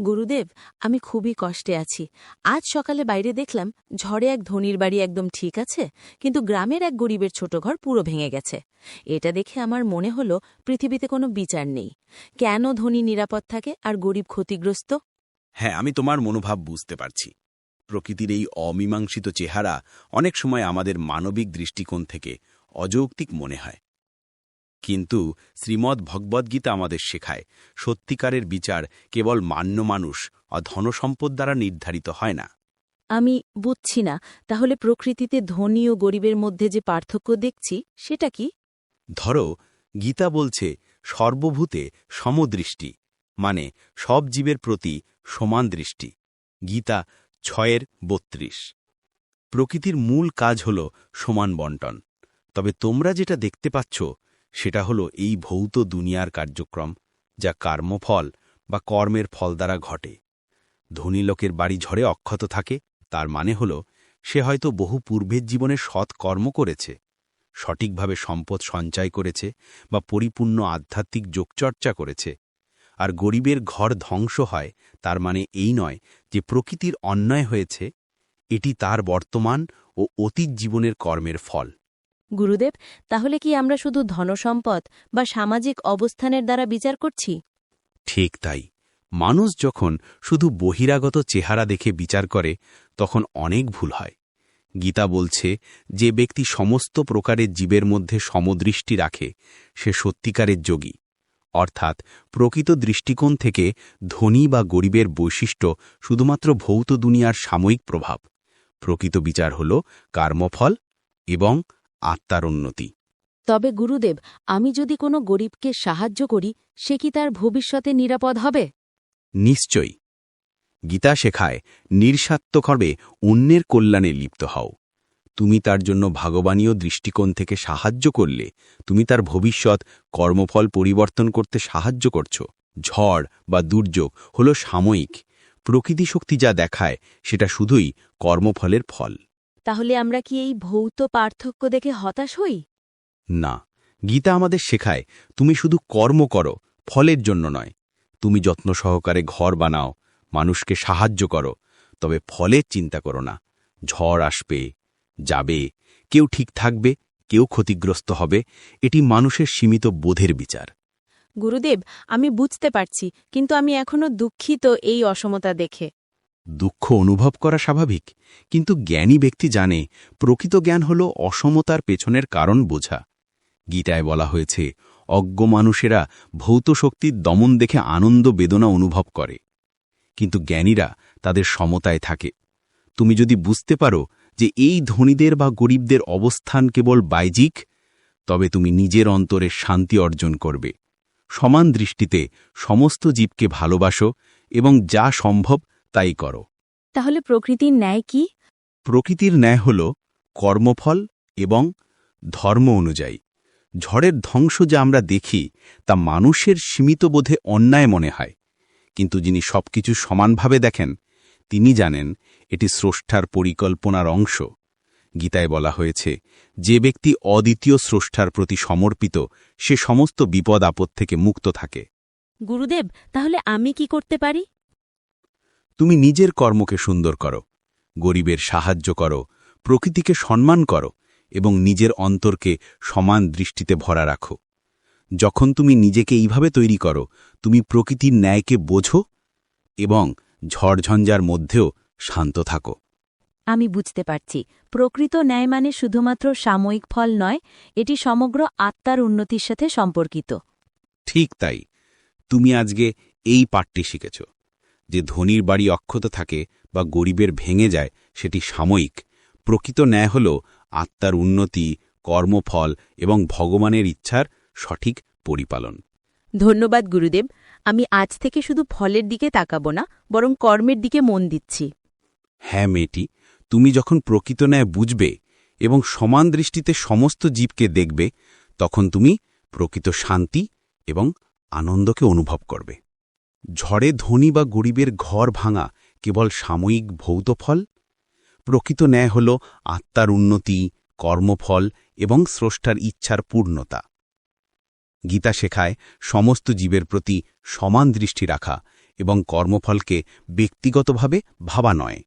গুরুদেব, আমি খুবই কষ্টে আছি। আজ সকালে বাইরে দেখলাম ঝড়ে এক ধনীর বাড়ি একদম ঠিক আছে, কিন্তু গ্রামের এক গরিবের ছোট ঘর পুরো ভেঙে গেছে। এটা দেখে আমার মনে হলো পৃথিবীতে কোনো বিচার নেই। কেন ধনী নিরাপদ থাকে আর গরিব ক্ষতিগ্রস্ত? হ্যাঁ, আমি তোমার মনোভাব বুঝতে পারছি। প্রকৃতির এই অমীমাংসিত চেহারা অনেক সময় আমাদের মানবিক দৃষ্টিকোণ থেকে অযৌক্তিক মনে হয়, কিন্তু শ্রীমদ্ ভগবদ্গীতা আমাদের শেখায় সত্যিকারের বিচার কেবল মান্য মানুষ ও ধনসম্পদ দ্বারা নির্ধারিত হয় না। আমি বুঝছি না, তাহলে প্রকৃতিতে ধনী ও গরিবের মধ্যে যে পার্থক্য দেখছি সেটা কি? ধরো, গীতা বলছে সর্বভূতে সমদৃষ্টি, মানে সব জীবের প্রতি সমান দৃষ্টি। গীতা 6:32। প্রকৃতির মূল কাজ হল সমান বন্টন, তবে তোমরা যেটা দেখতে পাচ্ছ সেটা হলো এই ভৌত দুনিয়ার কার্যক্রম, যা কর্মফল বা কর্মের ফল দ্বারা ঘটে। ধনী লোকের বাড়ি ঝড়ে অক্ষত থাকে, তার মানে হল সে হয়তো বহু পূর্বের জীবনে সৎ কর্ম করেছে, সঠিকভাবে সম্পদ সঞ্চয় করেছে বা পরিপূর্ণ আধ্যাত্মিক যোগচর্চা করেছে। আর গরিবের ঘর ধ্বংস হয়, তার মানে এই নয় যে প্রকৃতির অন্যায় হয়েছে, এটি তার বর্তমান ও অতীত জীবনের কর্মের ফল। গুরুদেব, তাহলে কি আমরা শুধু ধনসম্পদ বা সামাজিক অবস্থানের দ্বারা বিচার করছি? ঠিক তাই। মানুষ যখন শুধু বহিরাগত চেহারা দেখে বিচার করে, তখন অনেক ভুল হয়। গীতা বলছে, যে ব্যক্তি সমস্ত প্রকারের জীবের মধ্যে সমদৃষ্টি রাখে সে সত্যিকারের যোগী। অর্থাৎ প্রকৃত দৃষ্টিকোণ থেকে ধনী বা গরিবের বৈশিষ্ট্য শুধুমাত্র ভৌত দুনিয়ার সাময়িক প্রভাব। প্রকৃত বিচার হল কর্মফল এবং আত্মার উন্নতি। তবে গুরুদেব, আমি যদি কোনো গরিবকে সাহায্য করি, সে কি তার ভবিষ্যতে নিরাপদ হবে? নিশ্চয়ই। গীতা শেখায় নিঃস্বার্থভাবে অন্যের কল্যাণে লিপ্ত হও। তুমি তার জন্য ভগবানীয় দৃষ্টিকোণ থেকে সাহায্য করলে তুমি তার ভবিষ্যৎ কর্মফল পরিবর্তন করতে সাহায্য করছ। ঝড় বা দুর্যোগ হল সাময়িক, প্রকৃতি শক্তি যা দেখায় সেটা শুধুই কর্মফলের ফল। তাহলে আমরা কি এই ভৌত পার্থক্য দেখে হতাশ হই? না, গীতা আমাদের শেখায় তুমি শুধু কর্ম করো, ফলের জন্য নয়। তুমি যত্ন সহকারে ঘর বানাও, মানুষকে সাহায্য করো, তবে ফলের চিন্তা করো না। ঝড় আসবে, যাবে, কেউ ঠিক থাকবে, কেউ ক্ষতিগ্রস্ত হবে। এটি মানুষের সীমিত বোধের বিচার। গুরুদেব, আমি বুঝতে পারছি, কিন্তু আমি এখনো দুঃখিত এই অসমতা দেখে। দুঃখ অনুভব করা স্বাভাবিক, কিন্তু জ্ঞানী ব্যক্তি জানে প্রকৃত জ্ঞান হল অসমতার পেছনের কারণ বোঝা। গীতায় বলা হয়েছে, অজ্ঞ মানুষেরা ভৌত শক্তির দমন দেখে আনন্দ বেদনা অনুভব করে, কিন্তু জ্ঞানীরা তাদের সমতায় থাকে। তুমি যদি বুঝতে পারো যে এই ধনীদের বা গরিবদের অবস্থান কেবল বাহ্যিক, তবে তুমি নিজের অন্তরে শান্তি অর্জন করবে। সমান দৃষ্টিতে সমস্ত জীবকে ভালোবাসো এবং যা সম্ভব তাই করো। তাহলে প্রকৃতির ন্যায় কি? প্রকৃতির ন্যায় হল কর্মফল এবং ধর্ম অনুযায়ী। ঝড়ের ধ্বংস যা আমরা দেখি তা মানুষের সীমিত বোধে অন্যায় মনে হয়, কিন্তু যিনি সবকিছু সমানভাবে দেখেন তিনি জানেন এটি স্রষ্টার পরিকল্পনার অংশ। গীতায় বলা হয়েছে, যে ব্যক্তি অদ্বিতীয় স্রষ্টার প্রতি সমর্পিত সে সমস্ত বিপদ আপদ থেকে মুক্ত থাকে। গুরুদেব, তাহলে আমি কি করতে পারি? তুমি নিজের কর্মকে সুন্দর করো, গরিবের সাহায্য করো, প্রকৃতিকে সম্মান করো এবং নিজের অন্তরকে সমান দৃষ্টিতে ভরা রাখো। যখন তুমি নিজেকে এইভাবে তৈরি করো, তুমি প্রকৃতির ন্যায়কে বোঝো এবং ঝড়ঝঞ্ঝার মধ্যেও শান্ত থাকো। আমি বুঝতে পারছি, প্রকৃত ন্যায় মানে শুধুমাত্র সাময়িক ফল নয়, এটি সমগ্র আত্মার উন্নতির সাথে সম্পর্কিত। ঠিক তাই। তুমি আজকে এই পাঠটি শিখেছ যে ধনীর বাড়ি অক্ষত থাকে বা গরিবের ভেঙে যায় সেটি সাময়িক। প্রকৃত ন্যায় হল আত্মার উন্নতি, কর্মফল এবং ভগবানের ইচ্ছার সঠিক পরিপালন। ধন্যবাদ গুরুদেব, আমি আজ থেকে শুধু ফলের দিকে তাকাবো না, বরং কর্মের দিকে মন দিচ্ছি। হ্যাঁ মেয়েটি, তুমি যখন প্রকৃত ন্যায় বুঝবে এবং সমান দৃষ্টিতে সমস্ত জীবকে দেখবে, তখন তুমি প্রকৃত শান্তি এবং আনন্দকে অনুভব করবে। ঝড়ে ধনী বা গরিবের ঘর ভাঙা কেবল সাময়িক ভৌত ফল। প্রকৃত ন্যায় হল আত্মার উন্নতি, কর্মফল এবং স্রষ্টার ইচ্ছার পূর্ণতা। গীতা শেখায় সমস্ত জীবের প্রতি সমান দৃষ্টি রাখা এবং কর্মফলকে ব্যক্তিগতভাবে ভাবা নয়।